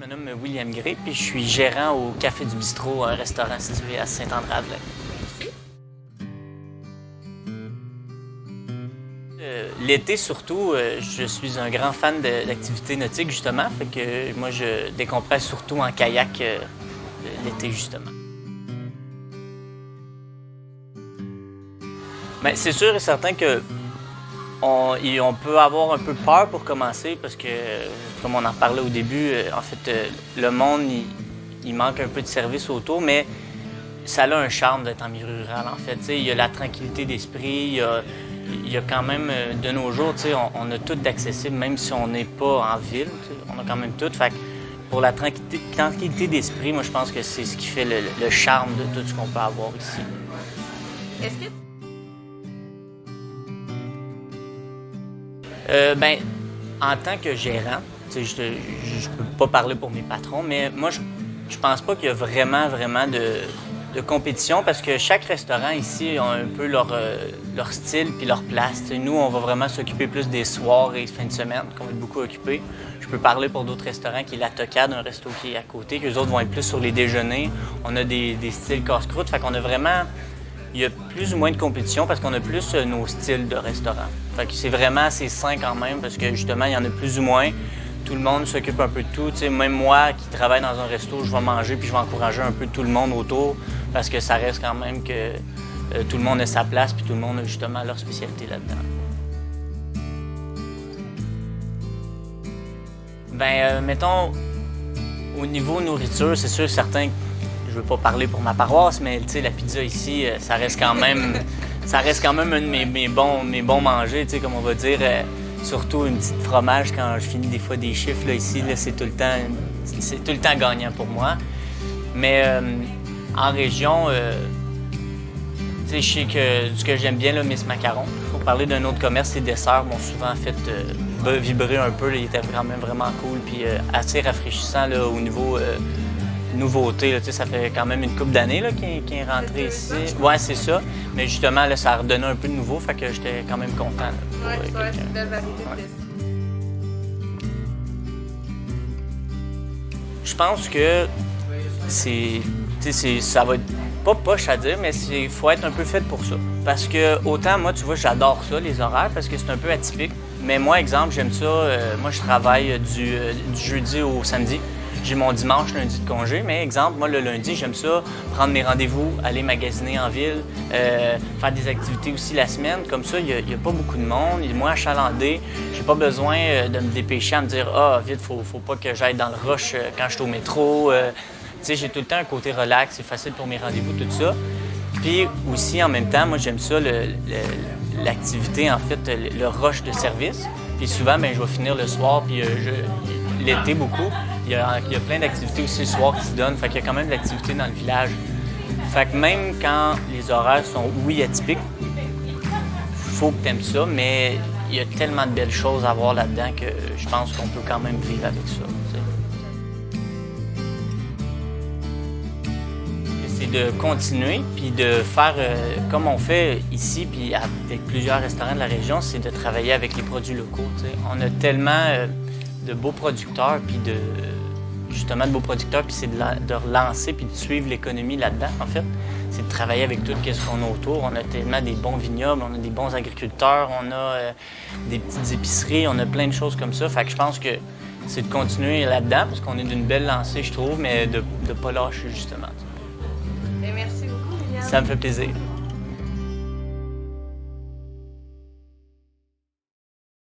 me nomme William Gray, puis je suis gérant au Café du Bistrot, un restaurant situé à Saint-André-Avelin. L'été surtout, je suis un grand fan d'activités nautiques justement, fait que moi je décompresse surtout en kayak l'été justement. Bien, c'est sûr et certain que on peut avoir un peu peur pour commencer parce que, comme on en parlait au début, en fait, le monde, il manque un peu de services autour, mais ça a un charme d'être en milieu rural, en fait. T'sais, il y a la tranquillité d'esprit, il y a quand même, de nos jours, on a tout d'accessible, même si on n'est pas en ville, on a quand même tout. Fait que pour la tranquillité d'esprit, moi, je pense que c'est ce qui fait le charme de tout ce qu'on peut avoir ici. Est-ce que Ben, en tant que gérant, je ne peux pas parler pour mes patrons, mais moi, je pense pas qu'il y a vraiment de compétition parce que chaque restaurant ici a un peu leur style puis leur place. T'sais, nous, on va vraiment s'occuper plus des soirs et fins de semaine, qu'on va être beaucoup occupés. Je peux parler pour d'autres restaurants qui est la Tocade, un resto qui est à côté, qu'eux autres vont être plus sur les déjeuners. On a des styles casse-croûte, fait qu'on a vraiment... Il y a plus ou moins de compétition parce qu'on a plus nos styles de restaurant. Fait que c'est vraiment assez sain quand même parce que justement, il y en a plus ou moins. Tout le monde s'occupe un peu de tout. T'sais, même moi qui travaille dans un resto, je vais manger puis je vais encourager un peu tout le monde autour parce que ça reste quand même que tout le monde a sa place puis tout le monde a justement leur spécialité là-dedans. Bien, mettons, au niveau nourriture, c'est sûr, certains... Je veux pas parler pour ma paroisse, mais la pizza ici, ça reste quand même un de mes bons manger, comme on va dire. Surtout une petite fromage quand je finis des fois des chiffres là, ici, là, c'est tout le temps gagnant pour moi. Mais en région, je sais que ce que j'aime bien, là, Miss Macaron. Pour parler d'un autre commerce, les desserts m'ont souvent fait vibrer un peu. Là, ils étaient quand même vraiment cool, puis assez rafraîchissant là, au niveau nouveauté. Là, ça fait quand même une couple d'années qu'il est rentré ici. Ouais, c'est ça. Mais justement, là, ça a redonné un peu de nouveau, fait que j'étais quand même content. Oui, c'est une belle variété de tests. Je pense que ça va être pas poche à dire, mais il faut être un peu fait pour ça. Parce que autant, moi, tu vois, j'adore ça, les horaires, parce que c'est un peu atypique. Mais moi, exemple, j'aime ça. Moi, je travaille du jeudi au samedi. J'ai mon dimanche, lundi de congé, mais exemple, moi, le lundi, j'aime ça, prendre mes rendez-vous, aller magasiner en ville, faire des activités aussi la semaine. Comme ça, il n'y a pas beaucoup de monde. Moi, achalandé, j'ai pas besoin de me dépêcher à me dire « Ah, vite, faut pas que j'aille dans le rush quand je suis au métro. » Tu sais, j'ai tout le temps un côté relax, c'est facile pour mes rendez-vous, tout ça. Puis aussi, en même temps, moi, j'aime ça, l'activité, en fait, le rush de service. Puis souvent, bien, je vais finir le soir, puis l'été, beaucoup. Il y a plein d'activités aussi le soir qui se donnent, fait qu'il y a quand même de l'activité dans le village. Fait que même quand les horaires sont, oui, atypiques, faut que tu aimes ça, mais il y a tellement de belles choses à voir là-dedans que je pense qu'on peut quand même vivre avec ça. C'est de continuer, puis de faire comme on fait ici, puis avec plusieurs restaurants de la région, c'est de travailler avec les produits locaux. T'sais. On a tellement de beaux producteurs, puis justement de beaux producteurs, puis c'est de relancer puis de suivre l'économie là-dedans, en fait. C'est de travailler avec tout ce qu'on a autour. On a tellement des bons vignobles, on a des bons agriculteurs, on a des petites épiceries, on a plein de choses comme ça. Fait que je pense que c'est de continuer là-dedans, parce qu'on est d'une belle lancée, je trouve, mais de ne pas lâcher, justement. Merci beaucoup, William. Ça me fait plaisir.